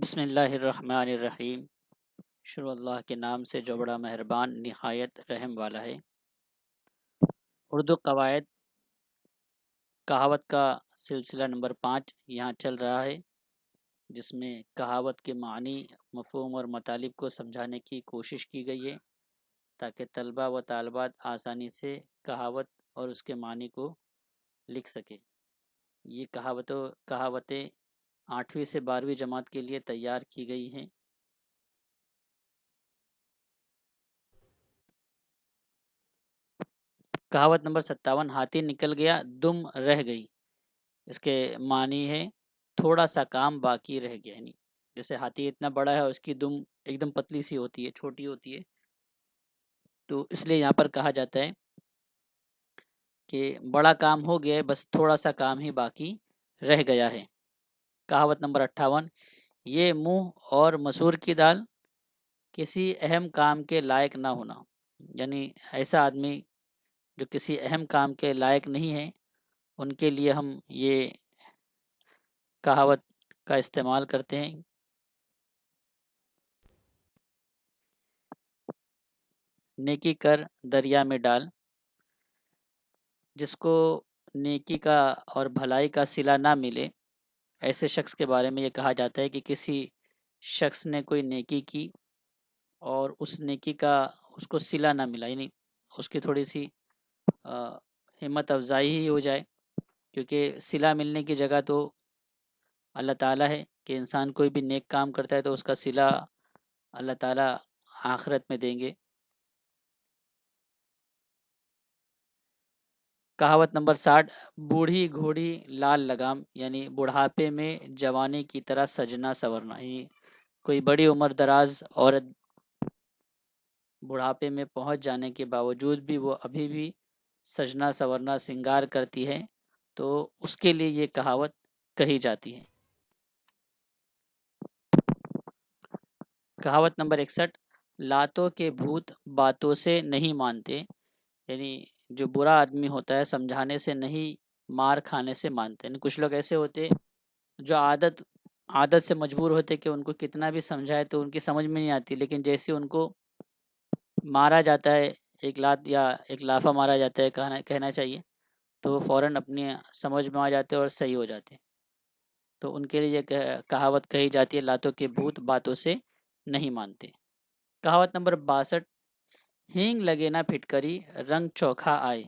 بسم اللہ الرحمن الرحیم۔ شروع اللہ کے نام سے جو بڑا مہربان نہایت رحم والا ہے۔ اردو قواعد کہاوت کا سلسلہ نمبر 5 یہاں چل رہا ہے، جس میں کہاوت کے معنی، مفہوم اور مطالب کو سمجھانے کی کوشش کی گئی ہے تاکہ طلبہ و طالبات آسانی سے کہاوت اور اس کے معنی کو لکھ سکے۔ یہ کہاوتیں 8ویں سے 12ویں جماعت کے لیے تیار کی گئی ہیں۔ کہاوت نمبر 57، ہاتھی نکل گیا دم رہ گئی۔ اس کے معنی ہے تھوڑا سا کام باقی رہ گیا، یعنی جیسے ہاتھی اتنا بڑا ہے اور اس کی دم ایک دم پتلی سی ہوتی ہے، چھوٹی ہوتی ہے، تو اس لیے یہاں پر کہا جاتا ہے کہ بڑا کام ہو گیا ہے، بس تھوڑا سا کام ہی باقی رہ گیا ہے۔ کہاوت نمبر 58، یہ منہ اور مسور کی دال، کسی اہم کام کے لائق نہ ہونا، یعنی ایسا آدمی جو کسی اہم کام کے لائق نہیں ہے، ان کے لیے ہم یہ کہاوت کا استعمال کرتے ہیں۔ نیکی کر دریا میں ڈال، جس کو نیکی کا اور بھلائی کا صلہ نہ ملے، ایسے شخص کے بارے میں یہ کہا جاتا ہے کہ کسی شخص نے کوئی نیکی کی اور اس نیکی کا اس کو صلہ نہ ملا، یعنی اس کی تھوڑی سی ہمت افزائی ہی ہو جائے، کیونکہ صلہ ملنے کی جگہ تو اللہ تعالیٰ ہے کہ انسان کوئی بھی نیک کام کرتا ہے تو اس کا صلہ اللہ تعالیٰ آخرت میں دیں گے۔ کہاوت نمبر 60، بوڑھی گھوڑی لال لگام، یعنی بڑھاپے میں جوانی کی طرح سجنا سورنا، یعنی کوئی بڑی عمر دراز عورت بڑھاپے میں پہنچ جانے کے باوجود بھی وہ ابھی بھی سجنا سورنا سنگار کرتی ہے، تو اس کے لیے یہ کہاوت کہی جاتی ہے۔ کہاوت نمبر 61، لاتوں کے بھوت باتوں سے نہیں مانتے، یعنی جو برا آدمی ہوتا ہے سمجھانے سے نہیں، مار کھانے سے مانتے، یعنی کچھ لوگ ایسے ہوتے جو عادت سے مجبور ہوتے کہ ان کو کتنا بھی سمجھائے تو ان کی سمجھ میں نہیں آتی، لیکن جیسے ان کو مارا جاتا ہے، ایک لات یا ایک لافہ مارا جاتا ہے کہنا چاہیے، تو وہ فوراً اپنی سمجھ میں آ جاتے اور صحیح ہو جاتے، تو ان کے لیے یہ کہاوت کہی جاتی ہے، لاتوں کے بھوت باتوں سے نہیں مانتے۔ کہاوت نمبر 62، ہینگ لگے نہ پھٹکری رنگ چوکھا آئے،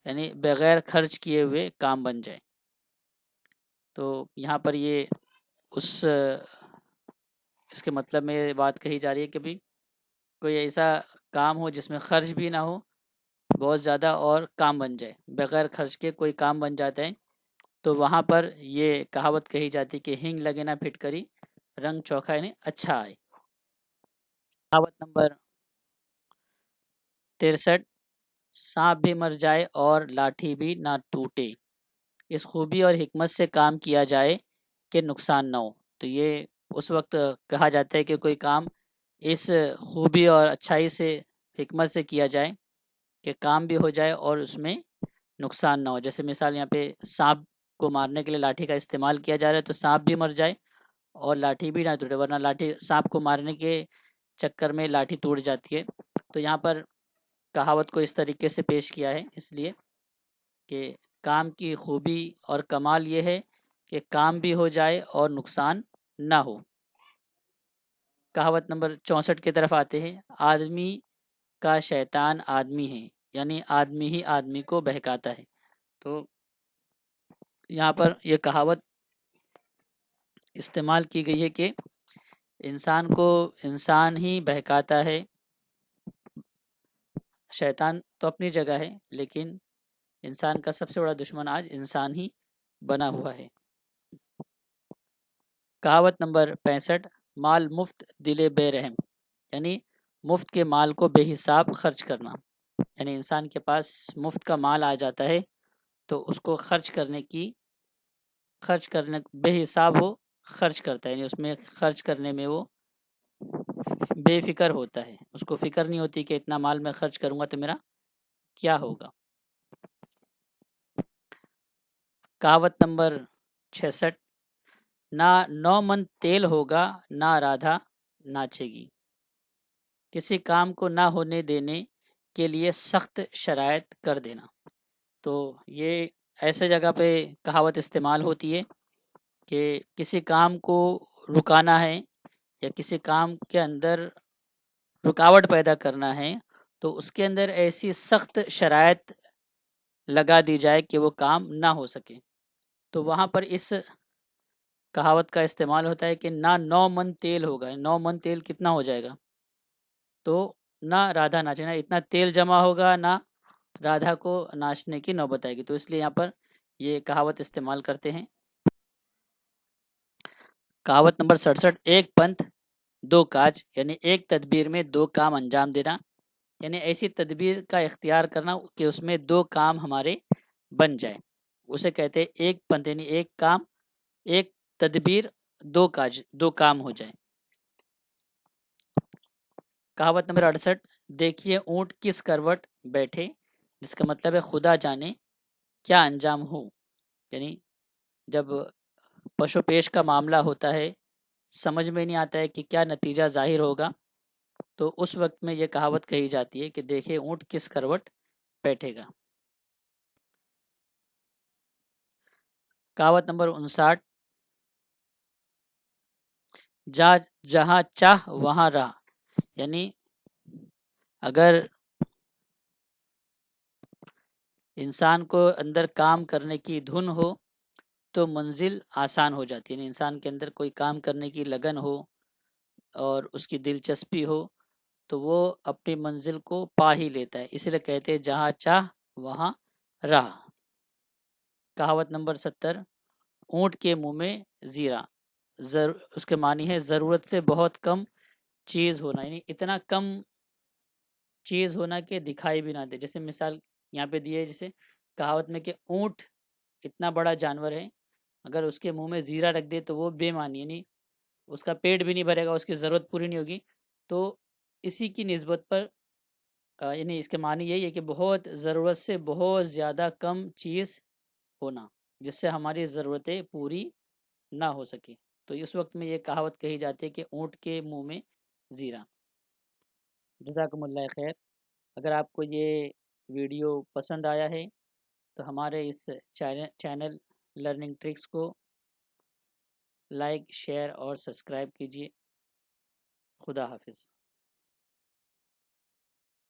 یعنی بغیر خرچ کیے ہوئے کام بن جائے۔ تو یہاں پر یہ اس کے مطلب میں یہ بات کہی جا رہی ہے کہ بھی کوئی ایسا کام ہو جس میں خرچ بھی نہ ہو بہت زیادہ اور کام بن جائے، بغیر خرچ کے کوئی کام بن جاتا ہے، تو وہاں پر یہ کہاوت کہی جاتی کہ ہینگ لگے نہ پھٹکری رنگ چوکھا، یعنی اچھا آئے۔ کہاوت نمبر 63، سانپ بھی مر جائے اور لاٹھی بھی نہ ٹوٹے، اس خوبی اور حکمت سے کام کیا جائے کہ نقصان نہ ہو۔ تو یہ اس وقت کہا جاتا ہے کہ کوئی کام اس خوبی اور اچھائی سے، حکمت سے کیا جائے کہ کام بھی ہو جائے اور اس میں نقصان نہ ہو۔ جیسے مثال یہاں پہ سانپ کو مارنے کے لیے لاٹھی کا استعمال کیا جا رہا ہے، تو سانپ بھی مر جائے اور لاٹھی بھی نہ ٹوٹے، ورنہ سانپ کو مارنے کے چکر میں لاٹھی ٹوٹ جاتی ہے۔ تو یہاں پر کہاوت کو اس طریقے سے پیش کیا ہے، اس لیے کہ کام کی خوبی اور کمال یہ ہے کہ کام بھی ہو جائے اور نقصان نہ ہو۔ کہاوت نمبر 64 کی طرف آتے ہیں، آدمی کا شیطان آدمی ہے، یعنی آدمی ہی آدمی کو بہکاتا ہے۔ تو یہاں پر یہ کہاوت استعمال کی گئی ہے کہ انسان کو انسان ہی بہکاتا ہے، شیطان تو اپنی جگہ ہے، لیکن انسان کا سب سے بڑا دشمن آج انسان ہی بنا ہوا ہے۔ کہاوت نمبر 65، مال مفت دل بے رحم، یعنی مفت کے مال کو بے حساب خرچ کرنا، یعنی انسان کے پاس مفت کا مال آ جاتا ہے تو اس کو خرچ کرنے بے حساب وہ خرچ کرتا ہے، یعنی اس میں خرچ کرنے میں وہ بے فکر ہوتا ہے، اس کو فکر نہیں ہوتی کہ اتنا مال میں خرچ کروں گا تو میرا کیا ہوگا۔ کہاوت نمبر 66، نہ 9 من تیل ہوگا نہ رادھا ناچے گی. کسی کام کو نہ ہونے دینے کے لیے سخت شرائط کر دینا. تو یہ ایسے جگہ پہ کہاوت استعمال ہوتی ہے کہ کسی کام کو رکانا ہے یا کسی کام کے اندر رکاوٹ پیدا کرنا ہے تو اس کے اندر ایسی سخت شرائط لگا دی جائے کہ وہ کام نہ ہو سکے. تو وہاں پر اس کہاوت کا استعمال ہوتا ہے کہ نہ 9 من تیل ہوگا. 9 من تیل کتنا ہو جائے گا؟ تو نہ رادھا ناچے، نہ اتنا تیل جمع ہوگا نہ رادھا کو ناچنے کی نوبت آئے گی. تو اس لیے یہاں پر یہ کہاوت استعمال کرتے ہیں. کہاوت نمبر 67، ایک پنتھ دو کاج، یعنی ایک تدبیر میں دو کام انجام دینا. یعنی ایسی تدبیر کا اختیار کرنا کہ اس میں دو کام ہمارے بن جائے، اسے کہتے ہیں ایک پنتھ، یعنی ایک کام، ایک تدبیر، دو کاج، دو کام ہو جائے. کہاوت نمبر 68، دیکھیے اونٹ کس کروٹ بیٹھے، جس کا مطلب ہے خدا جانے کیا انجام ہو. یعنی جب پشو پیش کا معاملہ ہوتا ہے، سمجھ میں نہیں آتا ہے کہ کیا نتیجہ ظاہر ہوگا، تو اس وقت میں یہ کہاوت کہی جاتی ہے کہ دیکھے اونٹ کس کروٹ بیٹھے گا. کہاوت نمبر 59، جہاں چاہ وہاں راہ. یعنی اگر انسان کو اندر کام کرنے کی دھن ہو تو منزل آسان ہو جاتی ہے. یعنی انسان کے اندر کوئی کام کرنے کی لگن ہو اور اس کی دلچسپی ہو تو وہ اپنی منزل کو پا ہی لیتا ہے. اس لیے کہتے ہیں جہاں چاہ وہاں راہ. کہاوت نمبر 70، اونٹ کے منہ میں زیرہ. اس کے معنی ہے ضرورت سے بہت کم چیز ہونا، یعنی اتنا کم چیز ہونا کہ دکھائی بھی نہ دے. جیسے مثال یہاں پہ دی ہے جیسے کہاوت میں کہ اونٹ اتنا بڑا جانور ہے، اگر اس کے منہ میں زیرہ رکھ دے تو وہ بے معنی، یعنی اس کا پیٹ بھی نہیں بھرے گا، اس کی ضرورت پوری نہیں ہوگی. تو اسی کی نسبت پر یعنی اس کے معنی یہی ہے کہ بہت ضرورت سے بہت زیادہ کم چیز ہونا جس سے ہماری ضرورتیں پوری نہ ہو سکے. تو اس وقت میں یہ کہاوت کہی جاتی ہے کہ اونٹ کے منہ میں زیرہ. جزاکم اللہ خیر. اگر آپ کو یہ ویڈیو پسند آیا ہے تو ہمارے اس چینل لرننگ ٹرکس کو لائک، شیئر اور سبسکرائب کیجیے. خدا حافظ.